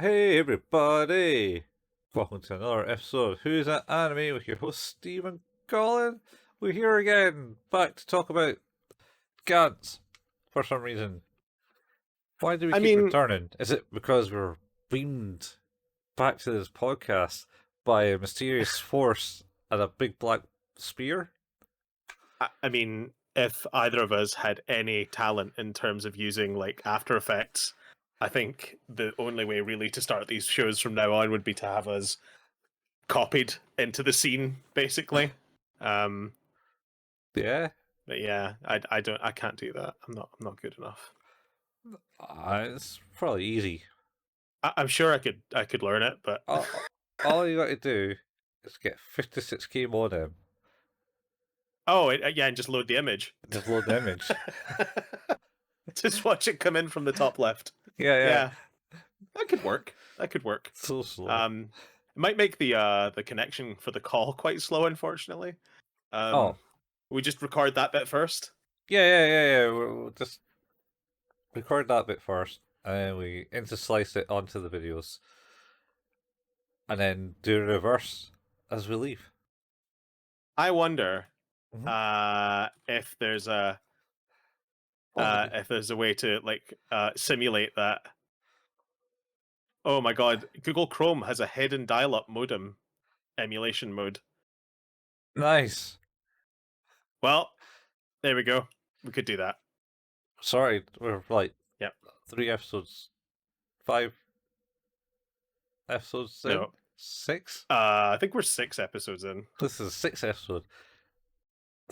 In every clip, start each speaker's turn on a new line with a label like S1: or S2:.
S1: Hey everybody! Welcome to another episode of Who's That Anime with your host Steve and Colin. We're here again, back to talk about Gantz for some reason. Why do we
S2: I
S1: keep
S2: mean,
S1: returning? Is it because we're beamed back to this podcast by a mysterious force and a big black spear?
S2: if either of us had any talent in terms of using like After Effects, I think the only way really to start these shows from now on would be to have us copied into the scene, basically. Um,
S1: Yeah?
S2: but yeah, I can't do that. I'm not good enough.
S1: It's probably easy.
S2: I'm sure I could learn it, but
S1: All you gotta do is get 56k modem,
S2: yeah, and just load the image.
S1: just load the image.
S2: Just watch it come in from the top left.
S1: Yeah, yeah.
S2: Yeah, that could work. That could work.
S1: So slow.
S2: It might make the connection for the call quite slow, unfortunately.
S1: Oh,
S2: We just record that bit first.
S1: yeah. We'll just record that bit first, and then we interslice it onto the videos, and then do the reverse as we leave.
S2: I wonder
S1: Mm-hmm.
S2: if there's a
S1: Possibly.
S2: way to like simulate that. Oh my god, Google Chrome has a hidden dial-up modem emulation mode.
S1: Nice.
S2: Well, there we go. We could do that.
S1: Sorry, we're like
S2: Yep.
S1: 5 episodes in?
S2: No.
S1: 6?
S2: I think we're 6 episodes in.
S1: This is the 6th episode.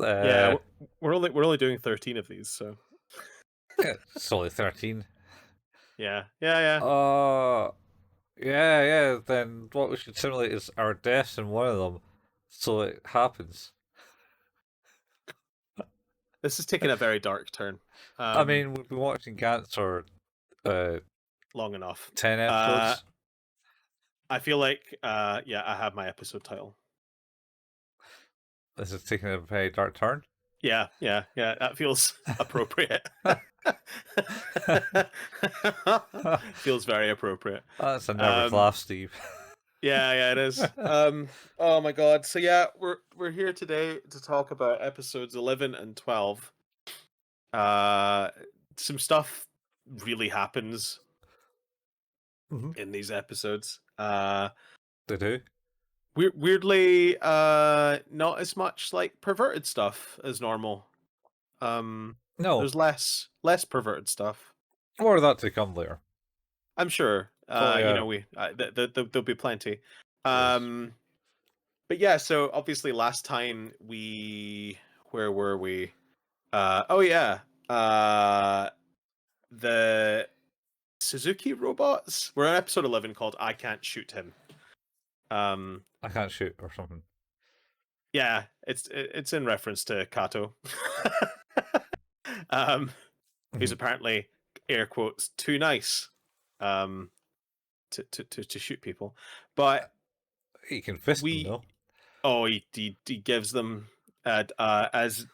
S2: Yeah, we're only doing 13 of these, so
S1: It's only 13.
S2: yeah.
S1: Yeah. Then what we should simulate is our deaths in one of them, so it happens.
S2: This is taking a very dark turn.
S1: I mean, we've been watching Gantz for
S2: Long enough.
S1: 10 episodes.
S2: I feel like yeah, I have my episode title.
S1: This is taking a very dark turn.
S2: Yeah, that feels appropriate. Feels very appropriate.
S1: That's a nervous laugh, Steve.
S2: Yeah, it is. Oh my god. So yeah, we're here today to talk about episodes 11 and 12. Some stuff really happens in these episodes.
S1: They do.
S2: Weirdly, not as much like perverted stuff as normal.
S1: No,
S2: There's less perverted stuff.
S1: more of that to come later.
S2: I'm sure.
S1: Oh, yeah.
S2: You know, there'll be plenty.
S1: Yes.
S2: But yeah. So obviously, last time where were we? The Suzuki robots. We're on episode 11 called "I Can't Shoot Him."
S1: I can't shoot or something.
S2: Yeah, it's in reference to Katou. Who's apparently air quotes too nice to shoot people. But
S1: You can fist them, though.
S2: Oh, he gives them as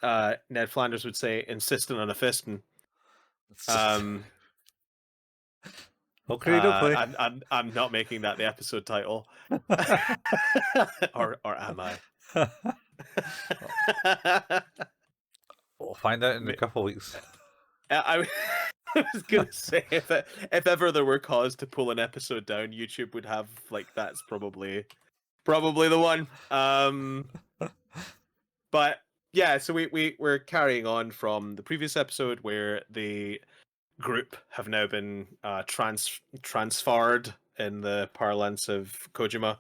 S2: Ned Flanders would say, insistent on a fisting.
S1: Okay, don't play.
S2: I'm not making that the episode title. or am I?
S1: We'll find out in a couple of weeks.
S2: I was gonna say if ever there were cause to pull an episode down, YouTube would have like that's probably the one. But yeah, so we're carrying on from the previous episode where the group have now been transferred in the parlance of Kojima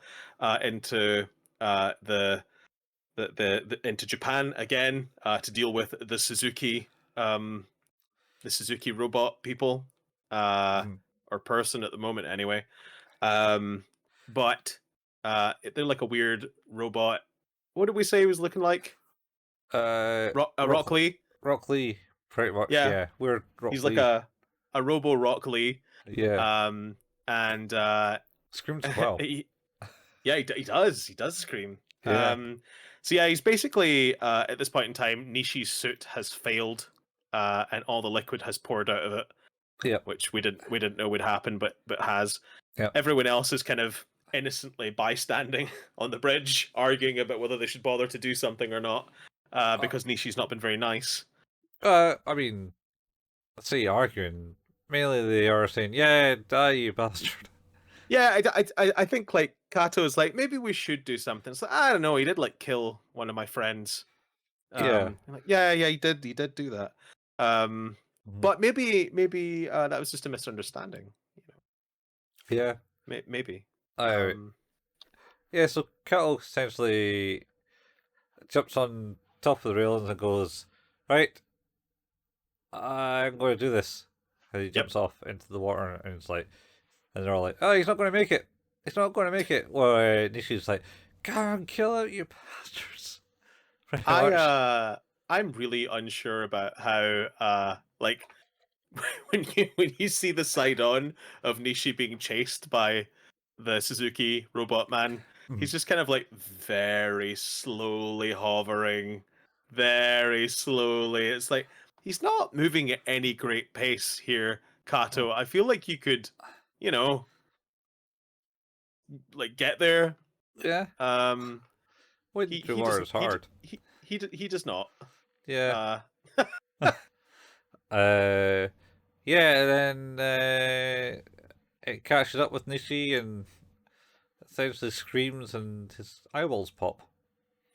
S2: into the into Japan again to deal with the Suzuki robot people or person at the moment anyway. But they're like a weird robot. What did we say he was looking like? Rock Lee.
S1: Rock Lee, pretty much. Yeah, weird.
S2: He's like a Robo Rock Lee.
S1: Yeah.
S2: And
S1: Screams well.
S2: he does. He does scream.
S1: Yeah.
S2: So yeah, he's basically at this point in time, Nishi's suit has failed, and all the liquid has poured out of it.
S1: Yep.
S2: which we didn't know would happen, but has.
S1: Yep.
S2: Everyone else is kind of innocently bystanding on the bridge, arguing about whether they should bother to do something or not, because Nishi's not been very nice.
S1: I mean, let's say arguing. Mainly they are saying, "Yeah, die, you bastard."
S2: Yeah, I think like Kato's like, maybe we should do something. It's like, I don't know, he did like kill one of my friends.
S1: Yeah.
S2: Like, yeah, he did do that.
S1: Mhm.
S2: But maybe that was just a misunderstanding.
S1: Yeah.
S2: Maybe.
S1: Uh, yeah. So Kettle essentially jumps on top of the railings and goes, "Right, I'm going to do this." And he
S2: Yep.
S1: jumps off into the water, and it's like, and they're all like, "Oh, he's not going to make it. He's not going to make it." Well, Nishi's like, "Come on, kill him, you bastards!" Pretty much.
S2: I'm really unsure about how like when you see the side on of Nishi being chased by the Suzuki robot man,
S1: Mhm.
S2: he's just kind of like very slowly hovering, very slowly. It's like he's not moving at any great pace here, Kato. I feel like you could, you know, like get there.
S1: Yeah,
S2: Um,
S1: wading
S2: he
S1: through
S2: he
S1: water
S2: doesn't
S1: is hard.
S2: he does not.
S1: Yeah.
S2: Uh,
S1: Uh, yeah, and then it catches up with Nishi and essentially screams, and his eyeballs pop.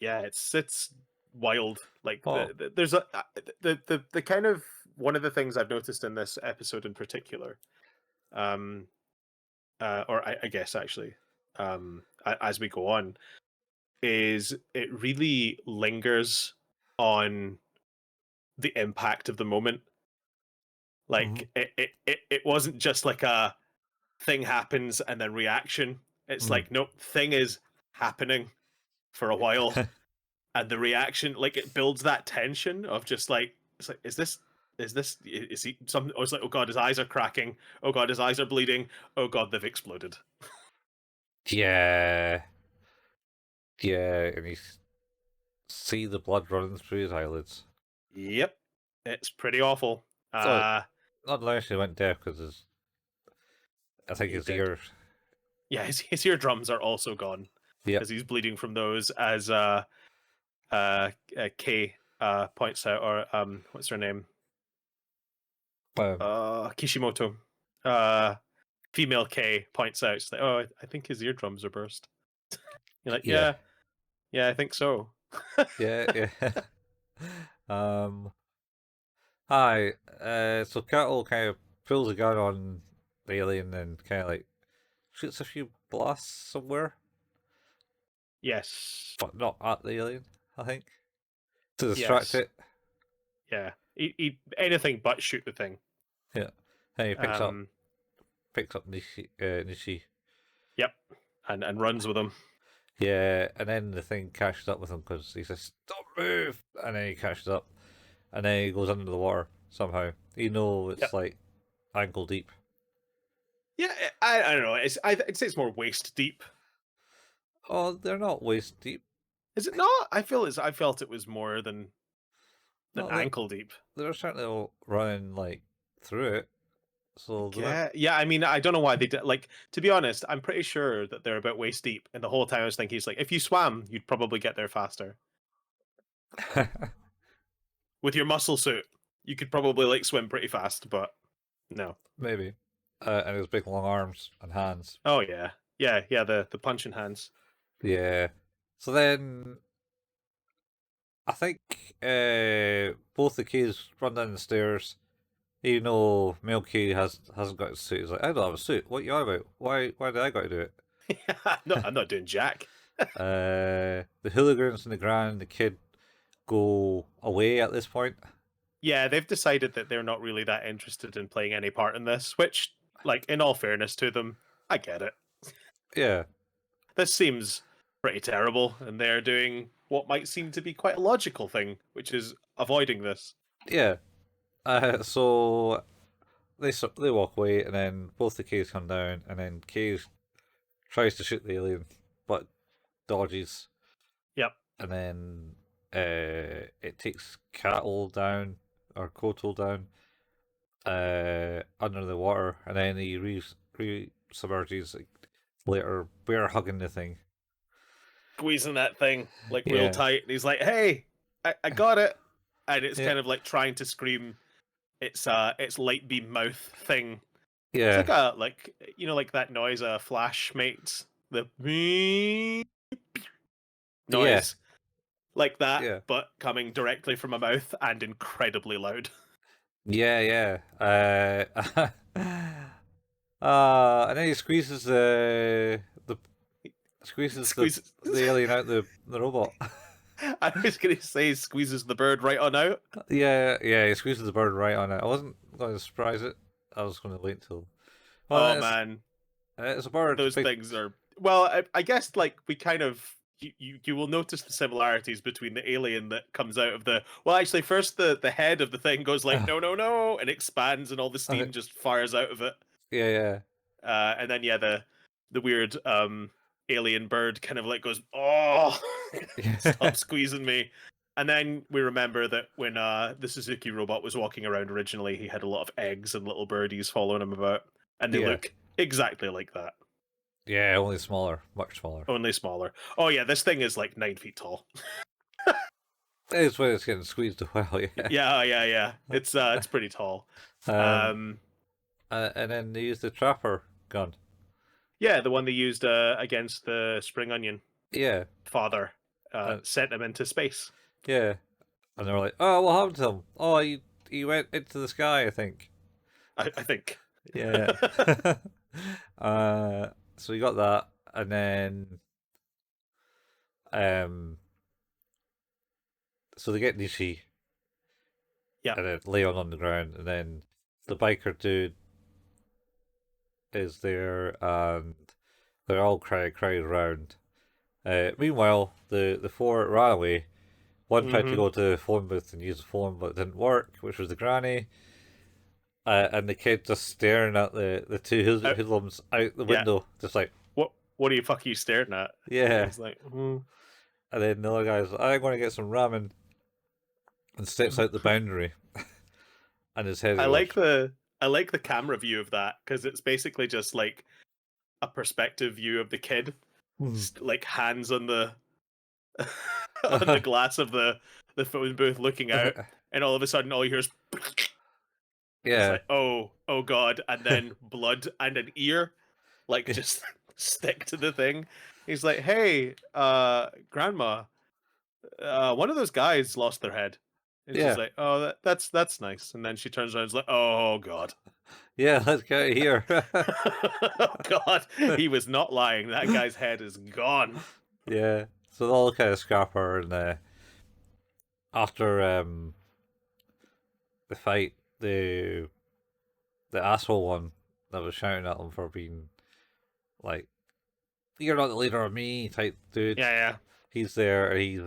S2: yeah, it's wild. Like
S1: Oh.
S2: there's a the kind of one of the things I've noticed in this episode in particular, um, or I guess actually, as we go on, is it really lingers on the impact of the moment.
S1: Mhm.
S2: Like it wasn't just like a thing happens and then reaction. It's
S1: Mhm.
S2: like nope, thing is happening for a while, and the reaction, like it builds that tension of just like it's like is he something? Oh, it's like, oh god, his eyes are cracking, oh god, his eyes are bleeding, oh god, they've exploded.
S1: Yeah, yeah, and you see the blood running through his eyelids.
S2: Yep, it's pretty awful.
S1: So, not unless he went deaf because I think
S2: He
S1: his
S2: did.
S1: ear.
S2: Yeah, his eardrums are also gone
S1: Yep.
S2: because he's bleeding from those, as Kay points out, or what's her name,
S1: Um,
S2: Kishimoto, uh female K points out. She's like, oh, I think his eardrums are burst. You're like,
S1: yeah,
S2: yeah, I think so.
S1: yeah, yeah. um, hi. So Cattle kind of pulls a gun on the alien and kind of like shoots a few blasts somewhere,
S2: Yes.
S1: but not at the alien. I think to distract
S2: Yes.
S1: it.
S2: Yeah. Anything but shoot the thing.
S1: Yeah, and he
S2: Um.
S1: picks up Nishi. Nishi.
S2: Yep. And runs with him.
S1: Yeah, and then the thing catches up with him because he says, "Don't move!" And then he catches up, and then he goes under the water somehow. You know, it's
S2: Yep.
S1: like ankle deep.
S2: Yeah. I don't know. I'd say it's more waist deep.
S1: Oh, they're not waist deep.
S2: Is it not? I felt it was more than
S1: No,
S2: ankle deep.
S1: they're certainly all running like through it. So they're not.
S2: Yeah. I mean, I don't know why they did. Like, to be honest, I'm pretty sure that they're about waist deep. And the whole time I was thinking, it's like, if you swam, you'd probably get there faster with your muscle suit. You could probably like swim pretty fast, but no.
S1: Maybe. And his big long arms and hands.
S2: Oh yeah, the punching hands.
S1: Yeah. So then I think both the kids run down the stairs. You know, Milky hasn't got a suit. He's like, I don't have a suit. What you on about? Why did I got to do it?
S2: No, I'm not doing jack.
S1: The hooligans and the Gran and the kid go away at this point.
S2: Yeah, they've decided that they're not really that interested in playing any part in this, which, like, in all fairness to them, I get it.
S1: Yeah,
S2: This seems pretty terrible, and they're doing what might seem to be quite a logical thing, which is avoiding this.
S1: yeah. So they walk away, and then both the K's come down, and then K tries to shoot the alien, but dodges,
S2: Yep.
S1: and then it takes Cattle down or Kotal down, under the water, and then he re-submerges like, later, bear hugging the thing.
S2: Squeezing that thing like real
S1: Yeah.
S2: tight, and he's like, "Hey, I got it," and it's
S1: Yeah.
S2: kind of like trying to scream its light beam mouth thing. It's
S1: Yeah.
S2: like like that noise a Flash makes, the beep
S1: Yeah.
S2: noise, like that,
S1: Yeah.
S2: but coming directly from a mouth and incredibly loud.
S1: Yeah. And then he squeezes the squeezes
S2: Squeezes.
S1: the alien out the robot.
S2: I was gonna say squeezes the bird right on out.
S1: Yeah, he squeezes the bird right on it. I wasn't going to surprise it. I was going to wait till.
S2: Oh
S1: Well,
S2: man,
S1: it's a bird.
S2: those
S1: Big.
S2: things are, well, I guess like we kind of, you will notice the similarities between the alien that comes out of the, well, actually first the head of the thing goes like no, and expands and all the steam just fires out of it.
S1: Yeah.
S2: And then yeah, the weird alien bird kind of like goes, oh, stop squeezing me. And then we remember that when the Suzuki robot was walking around originally, he had a lot of eggs and little birdies following him about, and they
S1: Yeah.
S2: look exactly like that.
S1: Yeah, only smaller, much smaller.
S2: Only smaller. Oh yeah, this thing is like 9 feet tall.
S1: It's when it's getting squeezed a while. Yeah.
S2: Yeah. It's pretty tall.
S1: And then they use the trapper gun.
S2: Yeah, the one they used against the spring onion
S1: Yeah.
S2: father, sent him into space.
S1: Yeah. And they were like, "Oh, what happened to him? Oh, he went into the sky, I think."
S2: I think.
S1: Yeah. So we got that, and then so they get Nishi.
S2: Yeah.
S1: And then Leon on the ground, and then the biker dude is there, and they're all crowded around. Meanwhile, the four ran away. One tried to go to the phone booth and use the phone, but it didn't work, which was the granny. And the kid just staring at the two hoodlums out the window, just like,
S2: what the fuck are you staring at?
S1: yeah.
S2: It's like,
S1: And then the other guy's like, I'm going to get some ramen, and steps out the boundary. And his head.
S2: I like the camera view of that, because it's basically just like a perspective view of the kid, like hands on the on the glass of the phone booth looking out, and all of a sudden all you hear is
S1: yeah.
S2: It's like, oh god, and then blood and an ear like just stick to the thing. He's like, hey, grandma, one of those guys lost their head. And she's like, oh, that's nice. And then she turns around and is like, oh god.
S1: Yeah, let's get out of here.
S2: Oh god, he was not lying. That guy's head is gone.
S1: Yeah. So they all kind of scrap her, and after the fight, the asshole one that was shouting at them for being like, "You're not the leader of me," type dude.
S2: Yeah.
S1: He's there, and he's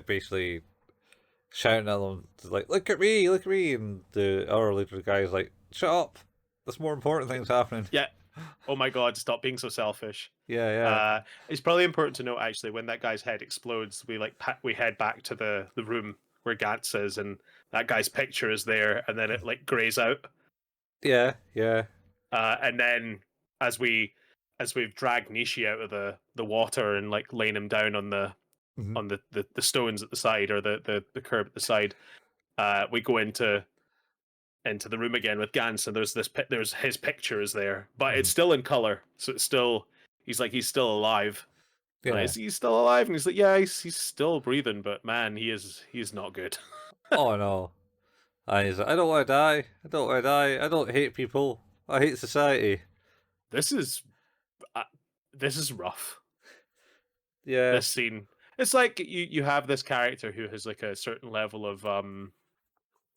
S1: basically shouting at them, like, look at me," and the other leader guy's like, "Shut up! There's more important things happening."
S2: Yeah. Oh my god, stop being so selfish.
S1: Yeah.
S2: It's probably important to note actually, when that guy's head explodes, we head back to the room where Gantz is, and that guy's picture is there, and then it like grays out.
S1: Yeah.
S2: And then as we've dragged Nishi out of the water and like laying him down on the the stones at the side, or the curb at the side, we go into the room again with Gantz, and there's his picture is there, but it's still in color, so it's still, he's still alive.
S1: Yeah.
S2: He's still alive, and he's like, yeah, he's still breathing, but man, he's not good.
S1: Oh no. And he's like, I don't want to die. I don't hate people. I hate society.
S2: This is rough.
S1: Yeah.
S2: This scene. It's like you have this character who has like a certain level of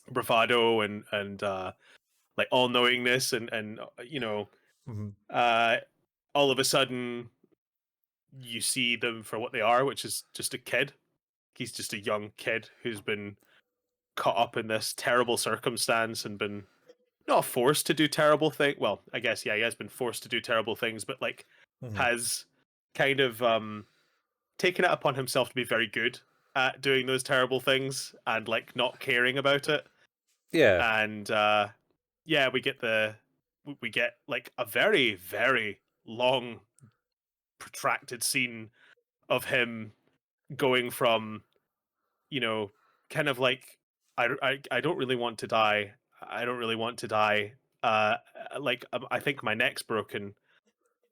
S2: bravado and like all knowingness, and all of a sudden you see them for what they are, which is just a kid. He's just a young kid who's been caught up in this terrible circumstance and been not forced to do terrible things. Well, I guess he has been forced to do terrible things, but like has kind of taken it upon himself to be very good at doing those terrible things and like not caring about it.
S1: Yeah.
S2: And yeah, we get like a very, very long, protracted scene of him going from, you know, kind of like I don't really want to die. I don't really want to die. I think my neck's broken.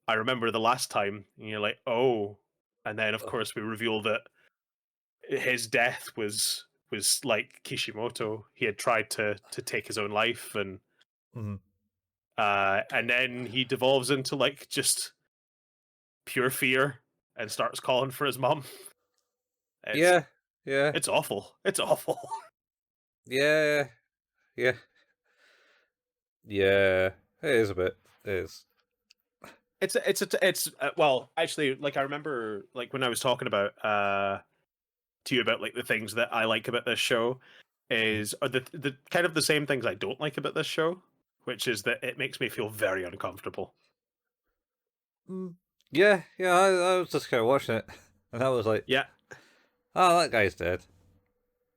S2: I remember the last time, and you're like, oh, and then of
S1: Ugh.
S2: course we reveal that his death was like Kishimoto. He had tried to take his own life,
S1: Mhm.
S2: and then he devolves into like just pure fear and starts calling for his mum. It's
S1: Yeah, yeah,
S2: it's awful. It's awful.
S1: yeah, yeah, yeah. It is a bit. It is.
S2: It's well, actually, like I remember, like when I was talking about to you about like the things that I like about this show are the kind of the same things I don't like about this show, which is that it makes me feel very uncomfortable.
S1: Mm. Yeah, yeah. I was just kind of watching it, and I was like,
S2: Yeah,
S1: "Oh, that guy's dead.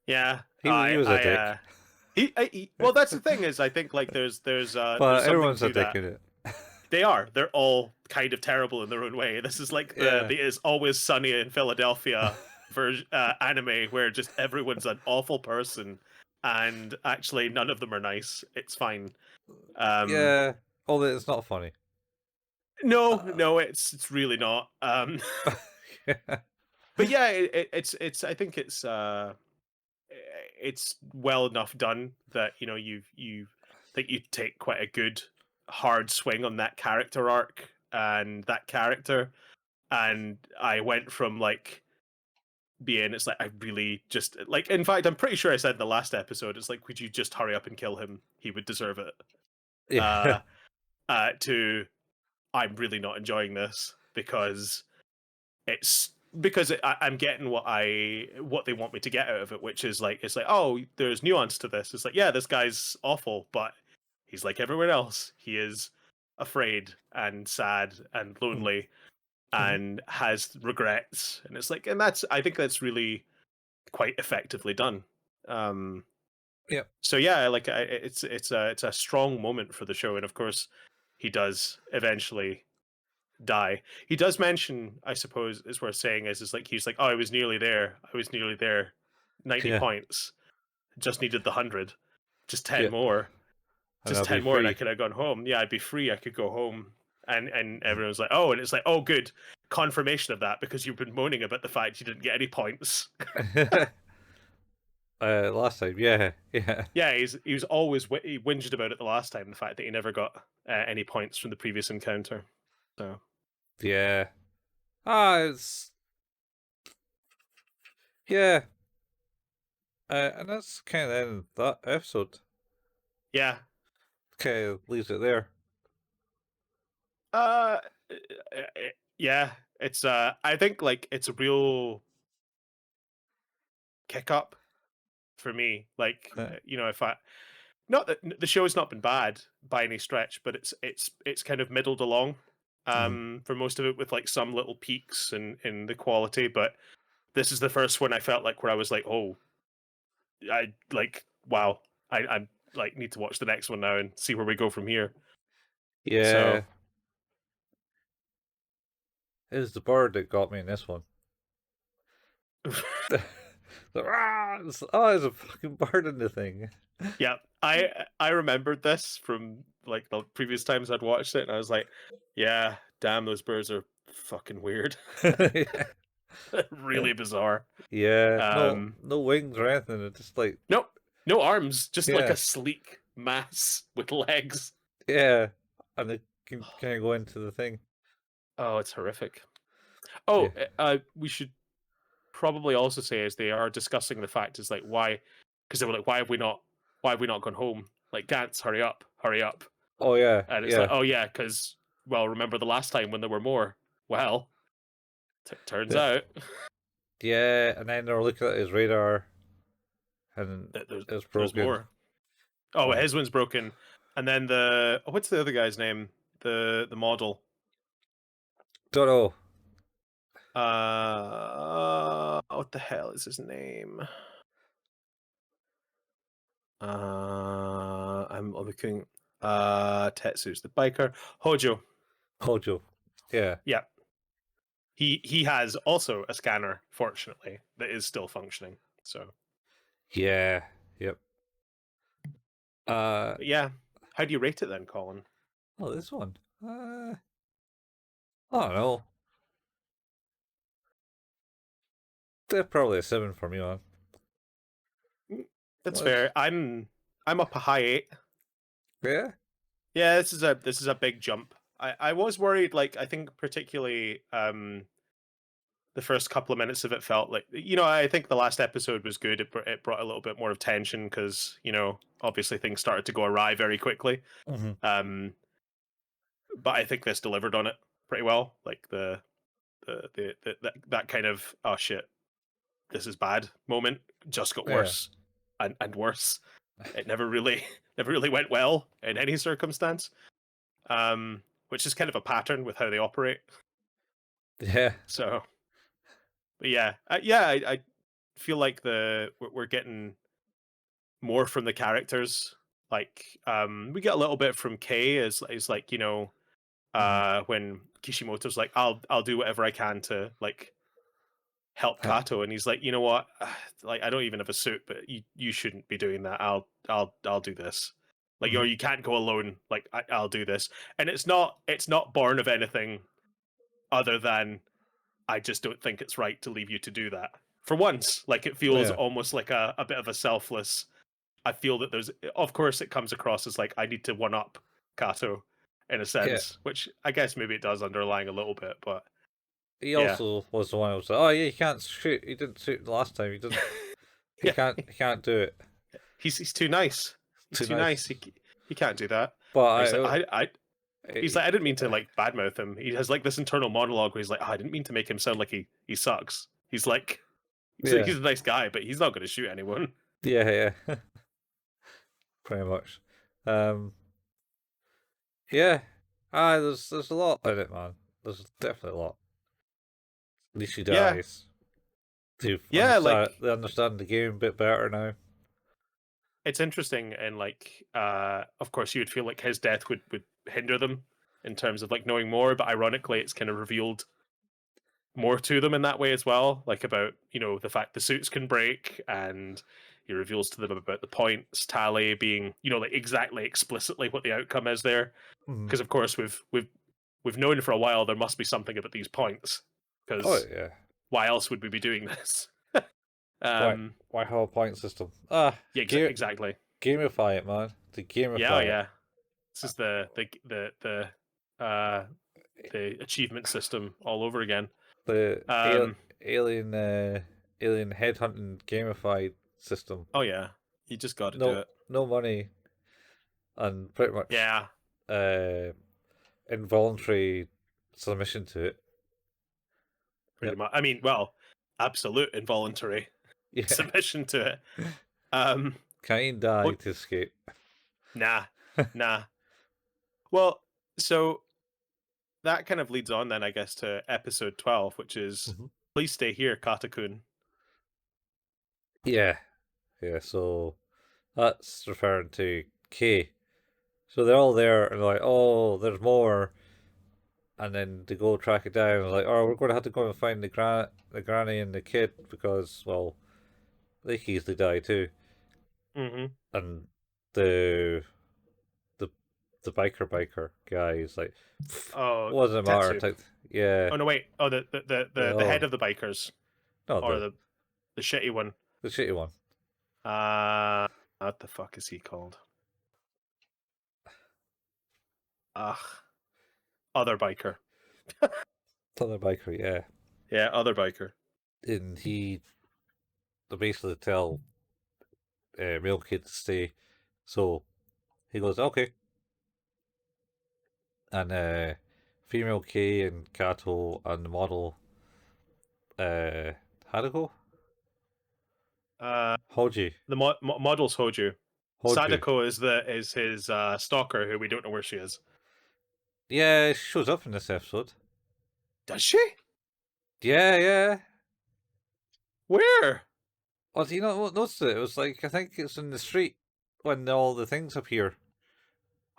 S2: yeah.
S1: He was a dick."
S2: Well, that's the thing is, I think like there's
S1: But
S2: something
S1: everyone's a
S2: to
S1: dick
S2: that.
S1: in it.
S2: They are. They're all kind of terrible in their own way. This is like
S1: Yeah.
S2: the It's Always Sunny in Philadelphia anime where just everyone's an awful person, and actually none of them are nice. It's fine. Um,
S1: Yeah. Although it's not funny.
S2: no,
S1: Uh,
S2: no, it's really not.
S1: yeah.
S2: But yeah, it's I think it's well enough done that you think you take quite a good hard swing on that character arc and that character, and I went from like being it's like I really just like in fact I'm pretty sure I said in the last episode it's like would you just hurry up and kill him, he would deserve it,
S1: Yeah.
S2: uh to I'm really not enjoying this because I'm getting what they want me to get out of it, which is like it's like oh there's nuance to this. It's like yeah this guy's awful, but he's like everyone else. He is afraid and sad and lonely
S1: Mhm.
S2: and has regrets, and it's like and that's I think that's really quite effectively done. Um,
S1: Yep.
S2: so yeah, like it's a strong moment for the show, and of course he does eventually die. He does mention, I suppose, is worth saying is like he's like, oh, I was nearly there. I was nearly there. 90
S1: Yeah.
S2: points. Just needed the 100. Just 10
S1: Yeah.
S2: more.
S1: And
S2: Just
S1: I'll be
S2: 10 more and I
S1: free.
S2: could have gone home. Yeah, I'd be free. I could go home. And everyone's like, oh, and it's like, oh, good. Confirmation of that because you've been moaning about the fact you didn't get any points.
S1: Last time, yeah, yeah,
S2: Yeah, he was always he whinged about it the last time, the fact that he never got any points from the previous encounter. So
S1: yeah. It's yeah, and that's kind of the end of that episode.
S2: yeah,
S1: Kind of leaves it there.
S2: Uh, yeah, it's I think like it's a real kick up for me. Like
S1: Uh,
S2: if I not that the show's not been bad by any stretch, but it's kind of middled along
S1: mhm.
S2: for most of it with like some little peaks in the quality, but this is the first one I felt like where I was like, oh, I like wow, I'm like need to watch the next one now and see where we go from here. So
S1: Yeah, it was the bird that got me in this one. There's a fucking bird in the thing.
S2: yeah, I remembered this from like the previous times I'd watched it, and I was like, "Yeah, damn, those birds are fucking weird,
S1: Yeah.
S2: really bizarre."
S1: Yeah, no,
S2: Um,
S1: no wings or anything. It's just like,
S2: nope, no arms, just like
S1: yeah,
S2: a sleek mass with legs.
S1: yeah, and they can kind of go into the thing.
S2: Oh, it's horrific.
S1: Yeah,
S2: Oh, we should probably also say as they are discussing the fact is like why, because they were like, why have we not gone home? Like Gantz, hurry up,
S1: oh yeah,
S2: and it's like,
S1: yeah,
S2: oh yeah, because well, remember the last time when there were more? Well, turns
S1: yeah,
S2: out
S1: yeah. And then they're looking at his radar, and
S2: that
S1: it's
S2: there's
S1: broken.
S2: more. Oh,
S1: And
S2: his one's broken, and then what's the other guy's name? The model.
S1: don't know.
S2: What the hell is his name? I'm looking. Tetsu's the biker. Hojo.
S1: Hojo. Yeah.
S2: Yeah. He has also a scanner, fortunately, that is still functioning. So
S1: Yeah. Yep.
S2: but yeah. How do you rate it then, Colin?
S1: Oh, this one. I don't know. They're probably a 7 for me, man.
S2: That's
S1: What?
S2: fair. I'm up a high 8.
S1: Yeah.
S2: Yeah, this is a big jump. I was worried, like I think particularly the first couple of minutes of it felt like, I think the last episode was good. It brought a little bit more of tension because obviously things started to go awry very quickly.
S1: Mm-hmm.
S2: But I think this delivered on it pretty well. Like that kind of, oh shit, this is bad moment just got
S1: Yeah.
S2: worse and worse. It never really never really went well in any circumstance. Which is kind of a pattern with how they operate.
S1: Yeah.
S2: So, but yeah, I feel like we're getting more from the characters. Like, we get a little bit from Kei as like when Kishimoto's like, I'll do whatever I can to like help Kato, and he's like, you know what, like I don't even have a suit, but you shouldn't be doing that. I'll do this. Like,
S1: Mhm.
S2: you can't go alone. Like, I'll do this, and it's not born of anything other than I just don't think it's right to leave you to do that. For once, like it feels
S1: Yeah.
S2: almost like a bit of a selfless. I feel that of course, it comes across as like I need to one up Kato in a
S1: Yeah.
S2: sense, which I guess maybe it does underlying a little bit, but
S1: He
S2: yeah,
S1: also was the one who was like, "Oh yeah, he can't shoot. He didn't shoot the last time. He didn't. He
S2: yeah,
S1: can't. He can't do it.
S2: he's too nice. He's
S1: Too
S2: too nice.
S1: nice."
S2: He can't do that. And he's like,
S1: But
S2: he's like, I didn't mean to like badmouth him. He has like this internal monologue where he's like, I didn't mean to make him sound like he sucks. He's like,
S1: yeah,
S2: he's a nice guy, but he's not going to shoot anyone.
S1: yeah, yeah, pretty much. Um, yeah. There's a lot in it, man. There's definitely a lot. At least he
S2: Yeah,
S1: dies. To
S2: yeah,
S1: understand,
S2: like
S1: they understand the game a bit better now.
S2: it's interesting, and like of course you would feel like his death would hinder them in terms of like knowing more, but ironically it's kind of revealed more to them in that way as well, like about the fact the suits can break, and he reveals to them about the points tally being like exactly explicitly what the outcome is there,
S1: Mhm.
S2: because of course we've known for a while there must be something about these points,
S1: Oh
S2: because
S1: yeah.
S2: why else would we be doing this?
S1: Why?
S2: um
S1: Why have a point system?
S2: yeah,
S1: Game,
S2: exactly.
S1: gamify it, man. To
S2: Yeah, oh
S1: gamify it.
S2: yeah. This is the achievement system all over again.
S1: The
S2: Um,
S1: alien headhunting gamified system.
S2: oh yeah, you just got to do
S1: No,
S2: it.
S1: no money and pretty much
S2: Yeah,
S1: uh involuntary submission to it.
S2: pretty
S1: Yep.
S2: much. I mean, well, absolute involuntary
S1: Yeah.
S2: submission to it. Um,
S1: Can't die
S2: well,
S1: to escape.
S2: nah, nah. Well, so that kind of leads on then, I guess, to episode 12, which is
S1: Mhm.
S2: please stay here, Katou-kun.
S1: Yeah. Yeah. So that's referring to K. So they're all there and they're like, oh, there's more. And then they go track it down. And like, oh, we're going to have to go and find the granny and the kid because, well, they could easily die too.
S2: Mm-hmm.
S1: And the the the biker guy is like,
S2: Oh,
S1: what does it matter?
S2: Tetsu.
S1: Yeah.
S2: Oh no, wait. Oh, the head
S1: Oh
S2: of the bikers,
S1: no,
S2: or the shitty one.
S1: the shitty one.
S2: What the fuck is he called? Ugh, other biker.
S1: The other biker, yeah.
S2: Yeah, other biker.
S1: And they basically tell male kid to stay. So he goes, okay. And female K and Kato and the model Haruko?
S2: Uh,
S1: Hoji.
S2: the model's Hoju.
S1: Hoju.
S2: Sadako is his stalker, who we don't know where she is.
S1: Yeah, she shows up in this episode.
S2: Does she?
S1: Yeah, yeah.
S2: Where?
S1: Oh, do you not notice it? It was like, I think it's in the street when all the things appear.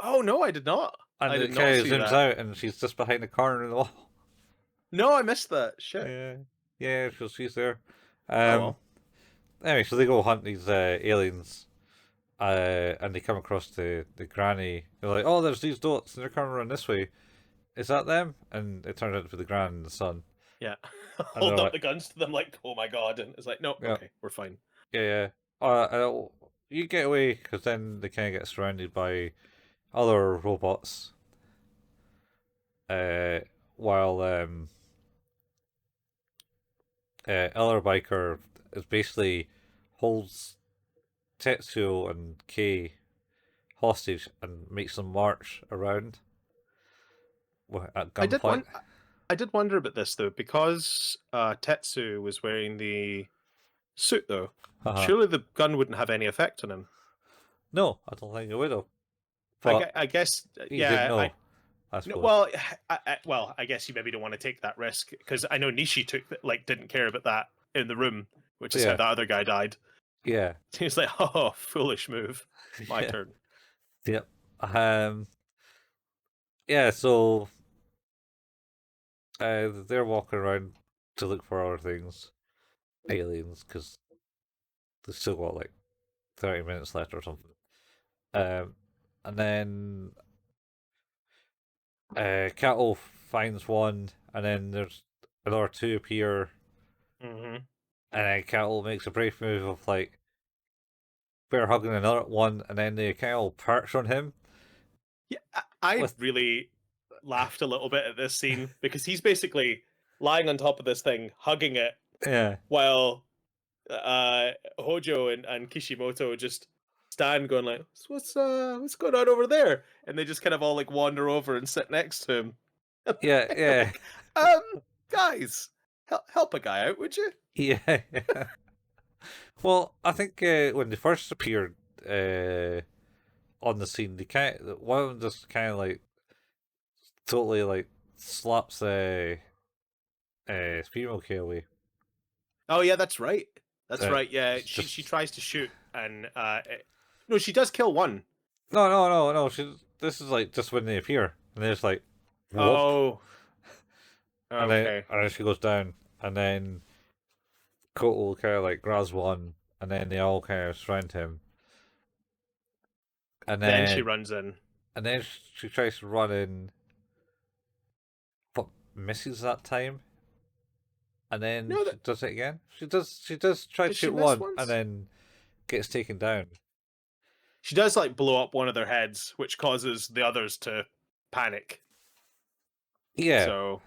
S2: Oh no, I did not.
S1: And
S2: I
S1: it
S2: did
S1: kind
S2: not
S1: of
S2: see
S1: zooms
S2: that.
S1: out, and she's just behind the corner of the wall.
S2: No, I missed that. Shit.
S1: Yeah, yeah, so she's there.
S2: Oh
S1: Um,
S2: well.
S1: anyway, so they go hunt these aliens, and they come across the granny. They're like, "Oh, there's these dots, and they're coming around this way. Is that them?" And it turns out to be the gran and the son.
S2: Yeah.
S1: And they're
S2: Hold up
S1: like,
S2: the guns to them like, oh my god, and it's like, no,
S1: "Yeah,
S2: okay, we're fine.
S1: yeah, yeah. You get away," because then they kind of get surrounded by other robots. Uh, while other biker is basically holds Tetsuo and Kei hostage and makes them march around at
S2: I did
S1: gunpoint.
S2: one. I did wonder about this though, because Tetsu was wearing the suit though.
S1: Haha.
S2: Surely the gun wouldn't have any effect on him.
S1: No, I don't think it would have. But
S2: I guess,
S1: he didn't
S2: yeah.
S1: know, I
S2: No,
S1: suppose.
S2: well, I guess you maybe don't want to take that risk because I know Nishi didn't care about that in the room, which is how
S1: Yeah,
S2: that other guy died.
S1: yeah,
S2: He was like, "Oh, foolish move. My
S1: yeah,
S2: turn."
S1: yep. Um, yeah. So they're walking around to look for other things, aliens, because they've still got like 30 minutes left or something. Um, and then Katou finds one, and then there's another two appear,
S2: Hmm.
S1: and then Katou makes a brave move of like bear hugging another one, and then they kind of perch on him
S2: Yeah, I
S1: with
S2: really laughed a little bit at this scene because he's basically lying on top of this thing, hugging it,
S1: yeah,
S2: while Hojo and Kishimoto just stand going like, what's going on over there? And they just kind of all like wander over and sit next to him.
S1: yeah,
S2: I'm
S1: yeah,
S2: like, guys, help a guy out, would you?
S1: yeah. Well, I think when they first appeared on the scene, they kind one of them just kind of like totally like slaps female K away.
S2: Oh yeah, that's right. That's
S1: Uh,
S2: right. Yeah,
S1: it's
S2: she
S1: just
S2: tries to shoot and no, she does kill one.
S1: no. This is like just when they appear, and they're just like whoop,
S2: Oh, okay.
S1: and then she goes down, and then Koto kind of like grabs one, and then they all kind of surround him, and
S2: Then she
S1: then
S2: runs in.
S1: she tries to run in, but misses that time, and then
S2: No,
S1: she does it again. She does try to
S2: did she
S1: shoot
S2: miss
S1: one, and
S2: once?
S1: then gets taken down.
S2: She does like blow up one of their heads, which causes the others to panic.
S1: Yeah,
S2: So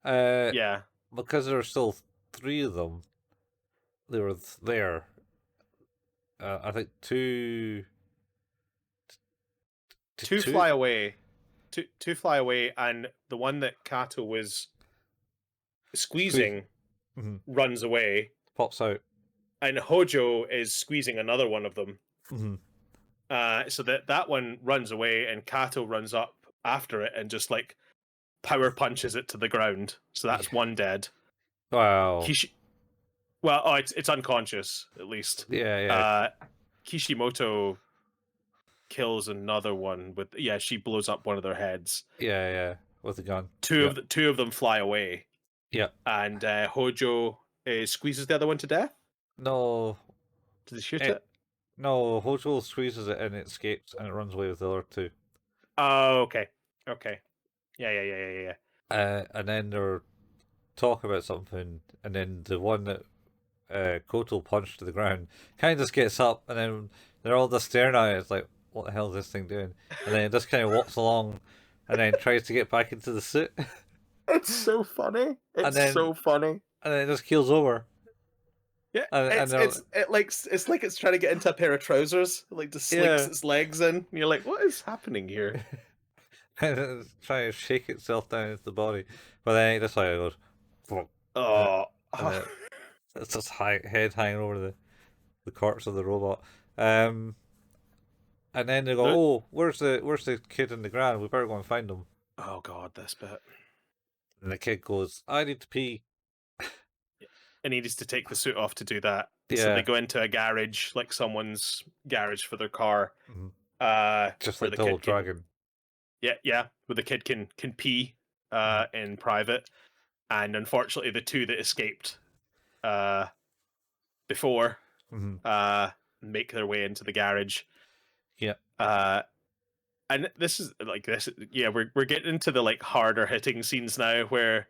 S1: uh,
S2: yeah,
S1: because there were still three of them. They were there. I think
S2: two
S1: two
S2: fly away, two fly away, and the one that Kato was
S1: squeeze
S2: squeezing
S1: mhm,
S2: runs away,
S1: pops out.
S2: and Hojo is squeezing another one of them.
S1: Mhm.
S2: So that one runs away, and Kato runs up after it and just like power punches it to the ground. So that's
S1: Yeah.
S2: one dead.
S1: Wow.
S2: Well, oh, it's unconscious at least.
S1: Yeah, yeah,
S2: Uh, Kishimoto kills another one with, yeah, she blows up one of their heads.
S1: yeah. With the gun.
S2: Two of them fly away,
S1: Yeah.
S2: and Hojo squeezes the other one to death.
S1: No,
S2: Did they shoot
S1: it
S2: it?
S1: no. Hojo squeezes it and it escapes and it runs away with the other two.
S2: Oh, okay, okay, yeah.
S1: And then they're talking about something, and then the one that Koto punched to the ground kind of just gets up, and then they're all just staring at it. It's like, what the hell is this thing doing? And then it just kind of walks along, and then tries to get back into the suit,
S2: It's so funny.
S1: and
S2: It's
S1: then
S2: so funny.
S1: it just keels over,
S2: Yeah,
S1: and they're
S2: it's like it's trying to get into a pair of trousers. It like just slinks
S1: yeah,
S2: its legs in. And you're like, what is happening here?
S1: and it's trying to shake itself down into the body, but then it just like goes, "Thwomp," and
S2: Oh,
S1: and then it's just head hanging over the corpse of the robot. Um, and then they go,
S2: the
S1: "Oh, where's the kid in the ground? We better go and find him."
S2: oh god, this bit.
S1: And the kid goes, "I need to pee."
S2: And he needs to take the suit off to do that. So they
S1: Yeah.
S2: go into a garage, like someone's garage for their car,
S1: Mhm. Just
S2: where
S1: like
S2: the
S1: Double
S2: kid can,
S1: Dragon.
S2: yeah, where the kid can pee in private, and unfortunately the two that escaped uh before
S1: Mm-hmm.
S2: make their way into the garage.
S1: Yeah.
S2: Uh, and this is like this. Yeah, we're getting into the like harder hitting scenes now, where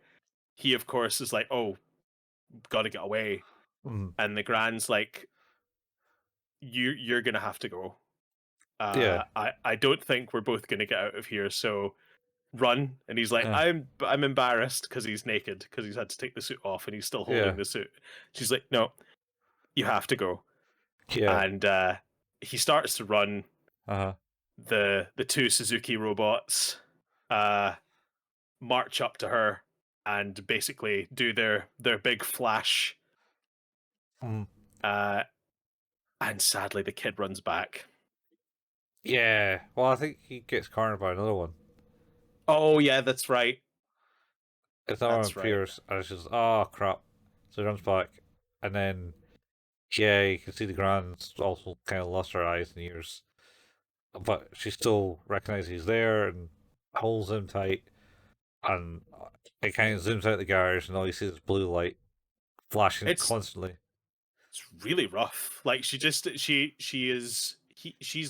S2: he of course is like, "Oh, got to get away,"
S1: Mm-hmm.
S2: and the Grand's like, you're gonna have to go.
S1: Yeah.
S2: I don't think we're both gonna get out of here, so run." And he's like,
S1: Yeah.
S2: I'm embarrassed because he's naked because he's had to take the suit off and he's still
S1: Yeah.
S2: holding the suit. She's like, no, you have to go.
S1: Yeah.
S2: And he starts to run.
S1: Uh-huh.
S2: The two Suzuki robots uh march up to her and basically do their big flash.
S1: Mm.
S2: Uh and sadly the kid runs back.
S1: Yeah. Well, I think he gets cornered by another one.
S2: Oh yeah, that's right.
S1: It's not one
S2: That's right.
S1: appears, and it's just, oh crap. So he runs back, and then, yeah, you can see the Grand's also kind of lost her eyes and ears. But she still recognizes he's there and holds him tight, and it kind of zooms out the garage, and all you see is blue light flashing
S2: It's
S1: constantly.
S2: it's really rough. Like she's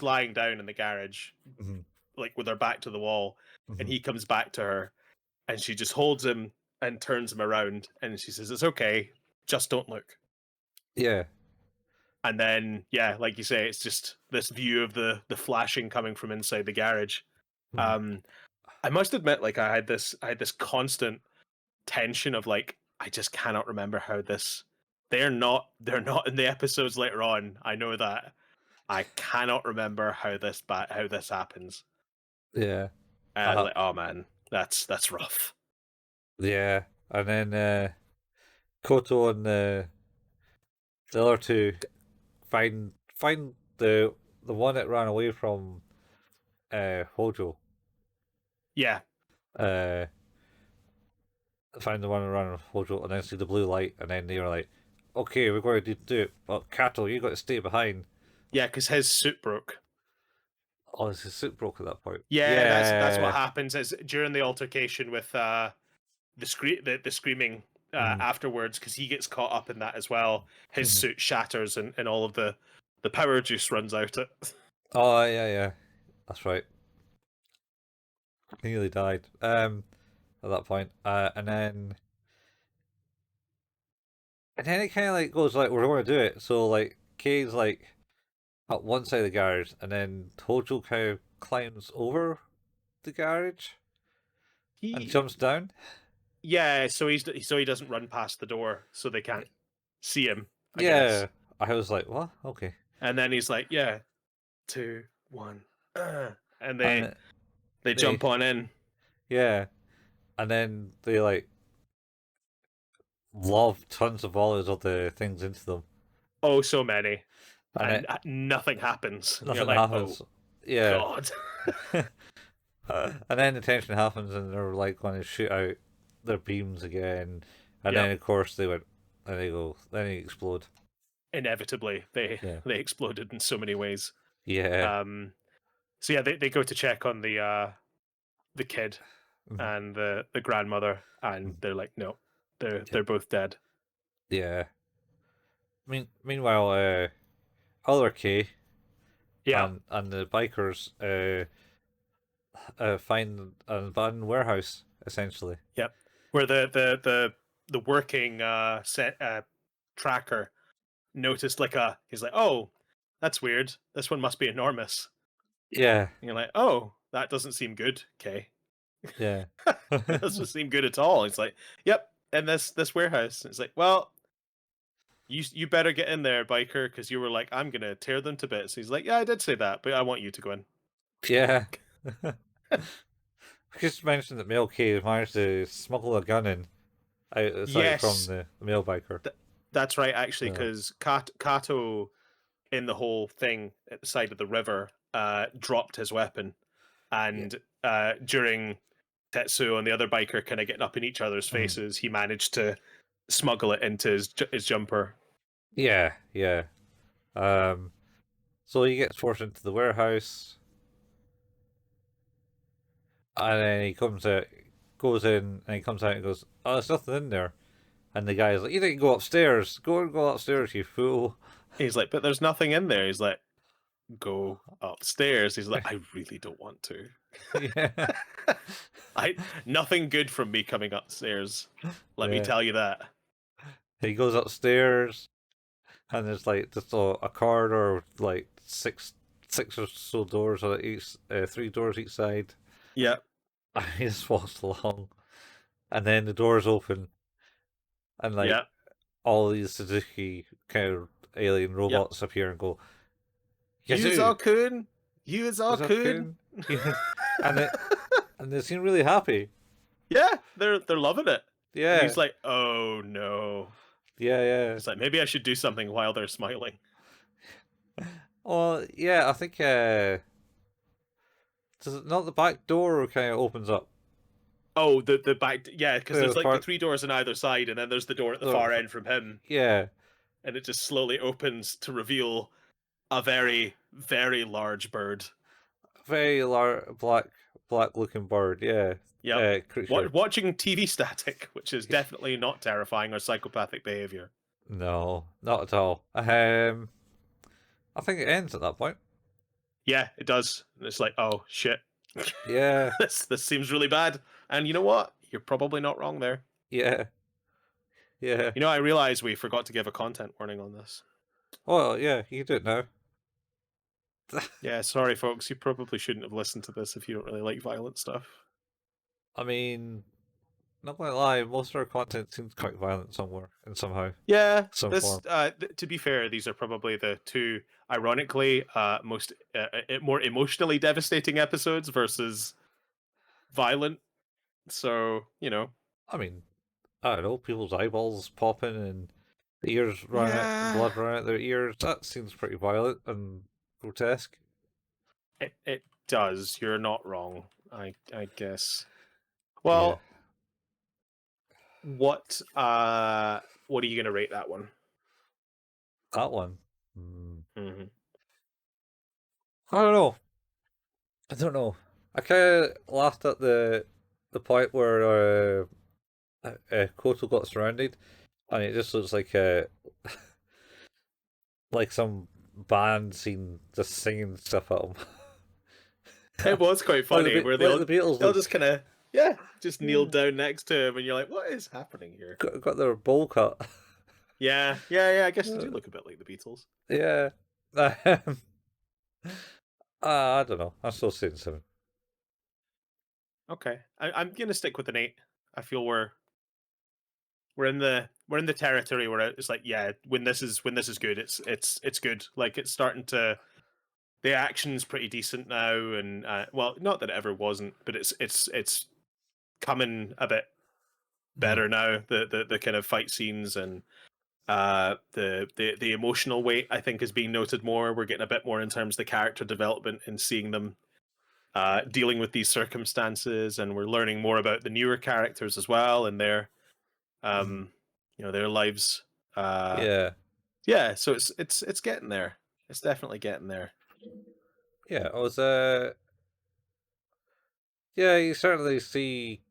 S2: lying down in the garage,
S1: Mm-hmm.
S2: like with her back to the wall, and
S1: Mm-hmm.
S2: he comes back to her, and she just holds him and turns him around, and she says, "It's okay, just don't look."
S1: Yeah.
S2: And then, yeah, like you say, it's just this view of the flashing coming from inside the garage.
S1: Mm-hmm.
S2: Um, I must admit, like I had this constant tension of like I just cannot remember how this. They're not in the episodes later on. I know that. I cannot remember how this happens.
S1: Yeah.
S2: Like, oh man, that's rough.
S1: Yeah. And then Koto and the other two find the one that ran away from Hojo.
S2: Yeah,
S1: Uh, find the one that ran from Hojo, and then see the blue light, and then they were like, "Okay, we're going to do it, but Kato, you got to stay behind."
S2: yeah, because his suit broke.
S1: Oh, his suit broke at that point.
S2: Yeah, that's what
S1: Yeah.
S2: happens. Is during the altercation with the screaming
S1: Mm.
S2: afterwards, because he gets caught up in that as well. His suit shatters and all of the power juice runs out. It.
S1: Oh yeah, yeah, that's right. He nearly died. At that point. And then it kind of like goes like we're going to do it. So like Kay's like at one side of the garage, and then Hojo kind of climbs over the garage and
S2: He
S1: jumps down.
S2: Yeah, so he doesn't run past the door, so they can't see him, I guess.
S1: Yeah, I was like, what? Okay.
S2: And then he's like, "Yeah, 2, 1," and they
S1: And
S2: they
S1: they,
S2: jump on in.
S1: yeah, and then they like lob tons of volleys of the things into them,
S2: Oh, so many,
S1: and
S2: and
S1: it
S2: nothing happens. And you're
S1: nothing
S2: like,
S1: happens.
S2: "Oh
S1: Yeah,
S2: God."
S1: and then the tension happens, and they're like going to shoot out their beams again, and then
S2: Yep.
S1: of course they went, and they go, then they explode.
S2: Inevitably, they
S1: Yeah,
S2: they exploded in so many ways.
S1: yeah,
S2: So yeah, they go to check on the kid
S1: mhm,
S2: and the grandmother, and
S1: mhm,
S2: they're like, "No, they're
S1: yeah,
S2: they're both dead."
S1: yeah. Meanwhile, other K
S2: Yeah,
S1: and the bikers find an abandoned warehouse essentially.
S2: yep. Where the working set tracker noticed like he's like, "Oh, that's weird. This one must be enormous."
S1: Yeah,
S2: And you're like, "Oh, that doesn't seem good." Okay,
S1: yeah,
S2: it doesn't seem good at all. He's like, "Yep, in this warehouse." And it's like, "Well, you better get in there, biker, because you were like, I'm gonna tear them to bits." He's like, "Yeah, I did say that, but I want you to go in."
S1: yeah. Just mentioned that male K managed to smuggle a gun in outside from
S2: Yes,
S1: the male biker.
S2: that's right, actually,
S1: So
S2: because Kato in the whole thing at the side of the river dropped his weapon,
S1: yeah,
S2: and during Tetsu and the other biker kind of getting up in each other's
S1: mhm.
S2: faces, he managed to smuggle it into his jumper.
S1: Yeah, yeah. Um, so he gets forced into the warehouse, And then he comes out, goes in, and he comes out and goes, "Oh, there's nothing in there." And the guy's like, "You didn't go upstairs. Go upstairs, you fool."
S2: He's like, but there's nothing in there. He's like, go upstairs. He's like, I really don't want to.
S1: Yeah,
S2: Nothing good from me coming upstairs. Let me
S1: yeah.
S2: tell you that.
S1: He goes upstairs, and there's like just a corridor with like six or so doors on each, 3 doors each side.
S2: Yeah,
S1: And he just walks along, and then the doors open, and like
S2: yeah,
S1: all these Suzuki kind of alien
S2: yeah.
S1: robots appear and go, "Yazoo,
S2: Yuuzou-kun,
S1: is that
S2: Yuuzou-kun.
S1: Kun?" and it and they seem really happy.
S2: Yeah, they're loving it. And
S1: Yeah,
S2: he's like, oh no.
S1: yeah.
S2: He's like, maybe I should do something while they're smiling.
S1: Well, yeah, I think does it not the back door kind of opens up?
S2: Oh, the back, yeah, because there's like the
S1: Far,
S2: 3 doors on either side, and then there's the door at the far end from him,
S1: yeah,
S2: and it just slowly opens to reveal a very, very large bird.
S1: very large black looking bird. Yeah,
S2: Yep.
S1: creature.
S2: Watching TV static, which is definitely not terrifying or psychopathic behavior.
S1: No, not at all. I think it ends at that point.
S2: Yeah, it does. And it's like, oh shit,
S1: Yeah,
S2: this seems really bad. And you know what? You're probably not wrong there.
S1: yeah, yeah.
S2: You know, I realize we forgot to give a content warning on this.
S1: Well, yeah, you can do it now.
S2: Yeah, sorry, folks. You probably shouldn't have listened to this if you don't really like violent stuff.
S1: I mean, not gonna lie, most of our content seems quite violent somewhere and somehow,
S2: Yeah,
S1: some
S2: this.
S1: form.
S2: To be fair, these are probably the two, ironically, most more emotionally devastating episodes versus violent. So you know,
S1: I mean, I don't know, people's eyeballs popping and ears running out,
S2: yeah,
S1: blood running out their ears. That seems pretty violent and grotesque.
S2: it does. You're not wrong. I guess.
S1: Yeah,
S2: Well, what are you gonna rate that one?
S1: that one. Hmm.
S2: Mm-hmm.
S1: I don't know. I don't know. I kind of laughed at the point where Koto got surrounded, and it just looks like some band scene just singing stuff at him.
S2: It was quite funny where
S1: Like the Beatles
S2: they'll
S1: look,
S2: just kind of just kneel down next to him, and you're like, what is happening here?
S1: got their bowl cut.
S2: Yeah. I guess they do look a bit like the Beatles.
S1: Yeah. I don't know. I'm still saying 7.
S2: Okay, I'm gonna stick with an 8. I feel we're in the territory where it's like, yeah, when this is good, it's good. Like it's starting to, the action's pretty decent now, and well, not that it ever wasn't, but it's coming a bit better now. The kind of fight scenes and the emotional weight, I think, is being noted more. We're getting a bit more in terms of the character development and seeing them dealing with these circumstances, and we're learning more about the newer characters as well and their their lives.
S1: Yeah.
S2: Yeah, so it's getting there. It's definitely getting there.
S1: Yeah. I was yeah, you certainly see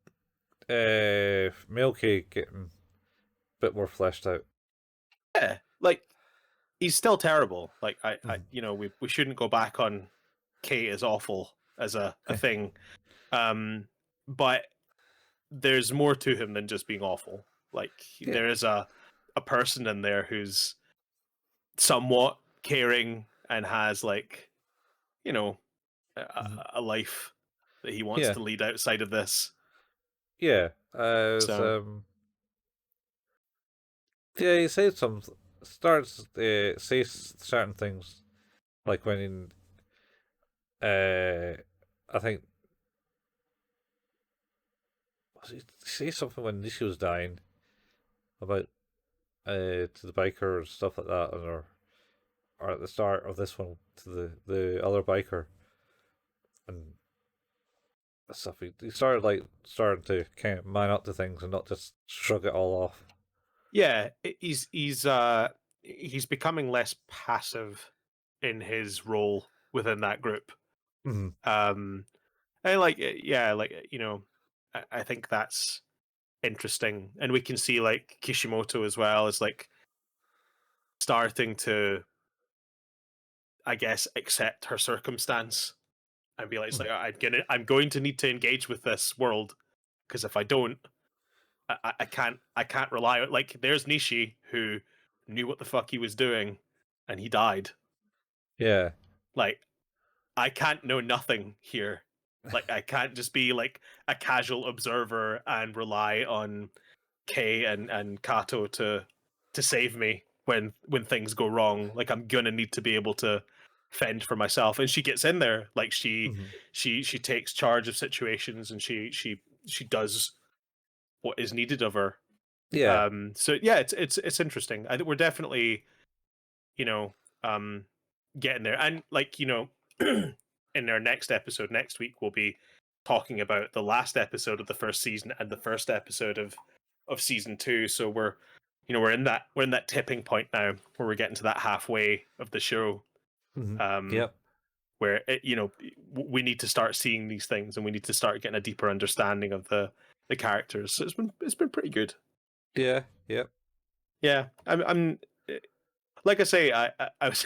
S1: Milky getting a bit more fleshed out.
S2: Yeah, like he's still terrible. Like I
S1: Mhm.
S2: we shouldn't go back on Kate as awful as a thing. But there's more to him than just being awful. Like
S1: Yeah.
S2: there is a person in there who's somewhat caring and has like
S1: Mhm.
S2: a life that he wants
S1: Yeah.
S2: to lead outside of this.
S1: Yeah. It's,
S2: So
S1: yeah, he says some starts says certain things like when I think he say something when Nishi was dying about to the biker and stuff like that, or at the start of this one to the other biker and stuff. He started starting to kind of man up to things and not just shrug it all off.
S2: yeah, he's becoming less passive in his role within that group.
S1: Mm.
S2: Um, I like it. Yeah, like I think that's interesting, and we can see like Kishimoto as well as like starting to, I guess, accept her circumstance and be like, it's like I'm going to need to engage with this world because if I don't, I can't rely on like there's Nishi who knew what the fuck he was doing and he died.
S1: Yeah.
S2: Like I can't know nothing here. Like I can't just be like a casual observer and rely on Kei and Kato to save me when things go wrong. Like I'm gonna need to be able to fend for myself. And she gets in there. Like
S1: Mhm.
S2: she takes charge of situations and she does what is needed of her.
S1: Yeah.
S2: So yeah, it's interesting. I think we're definitely, you know, um getting there. And like, in our next episode next week we'll be talking about the last episode of the first season and the first episode of season 2. So we're in that tipping point now where we're getting to that halfway of the show.
S1: Mhm.
S2: Um
S1: Yep.
S2: where we need to start seeing these things and we need to start getting a deeper understanding of the characters. So it's been pretty good.
S1: Yeah. Yep.
S2: Yeah, I'm like I say, I was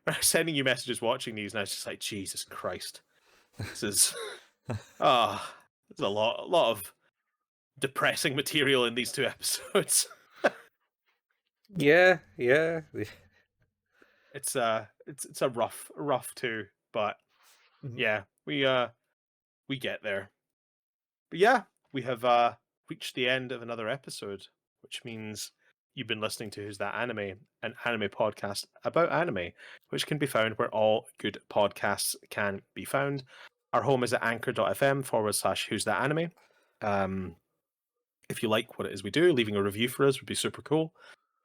S2: I was sending you messages watching these, and I was just like, Jesus Christ, this is there's a lot of depressing material in these 2 episodes.
S1: Yeah. Yeah.
S2: It's it's a rough 2, but
S1: Mhm.
S2: yeah, we get there. But yeah, we have reached the end of another episode, which means you've been listening to Who's That Anime, an anime podcast about anime, which can be found where all good podcasts can be found. Our home is at anchor.fm/Who's That Anime. If you like what it is we do, leaving a review for us would be super cool.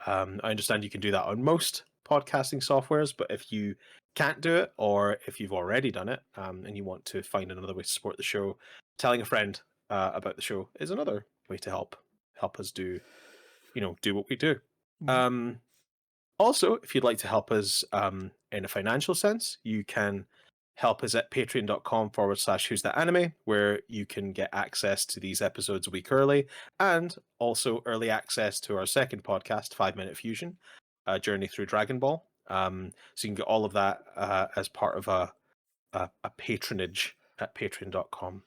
S2: I understand you can do that on most podcasting softwares, but if you can't do it, or if you've already done it and you want to find another way to support the show, telling a friend about the show is another way to help us do what we do.
S1: Mhm.
S2: Um, Also, if you'd like to help us in a financial sense, you can help us at patreon.com/who's that anime, where you can get access to these episodes a week early and also early access to our second podcast, 5 Minute Fusion, Journey Through Dragon Ball. So you can get all of that as part of a patronage at patreon.com.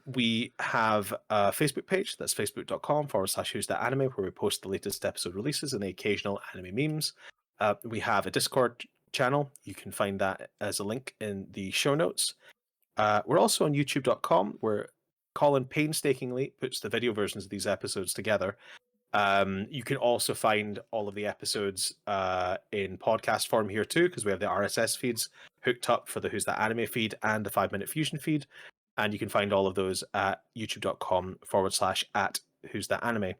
S2: We have a Facebook page, that's facebook.com/who's that anime, where we post the latest episode releases and the occasional anime memes. We have a Discord channel. You can find that as a link in the show notes. We're also on youtube.com, where Colin painstakingly puts the video versions of these episodes together. You can also find all of the episodes in podcast form here too, because we have the RSS feeds hooked up for the Who's That Anime feed and the 5 Minute Fusion feed. And you can find all of those at youtube.com/at Who's That Anime.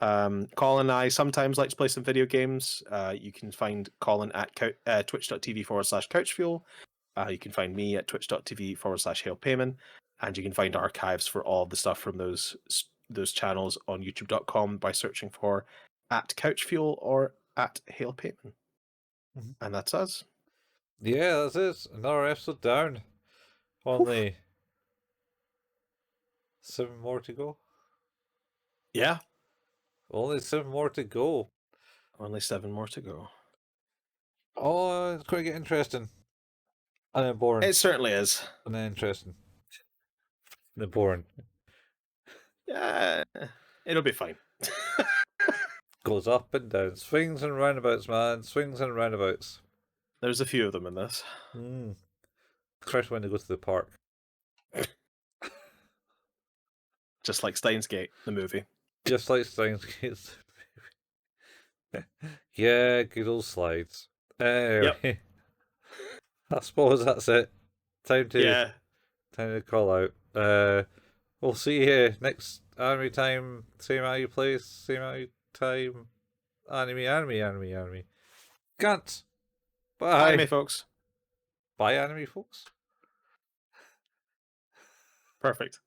S2: Colin and I sometimes like to play some video games. You can find Colin at twitch.tv/couchfuel. You can find me at twitch.tv/hailpayman. And you can find archives for all of the stuff from those channels on youtube.com by searching for at couchfuel or at hailpayman.
S1: Mhm.
S2: And that's us.
S1: Yeah, that's it. Another episode down. Only 7 more to go.
S2: Yeah,
S1: Only 7 more to go.
S2: only 7 more to go.
S1: Oh, it's going to get interesting. And then boring.
S2: It certainly is.
S1: And then interesting. And then boring.
S2: Yeah, it'll be fine.
S1: Goes up and down. Swings and roundabouts, man. Swings and roundabouts.
S2: There's a few of them in this.
S1: Especially when they go to the park.
S2: Just like Steins Gate, the movie.
S1: Just like Steins Gate's. Yeah, good old slides. Anyway, I suppose that's it. Time to call out. We'll see you next anime time. Same anime place, same anime time. Anime. Gantz. Bye.
S2: Anime, folks.
S1: Bye, anime folks.
S2: Perfect.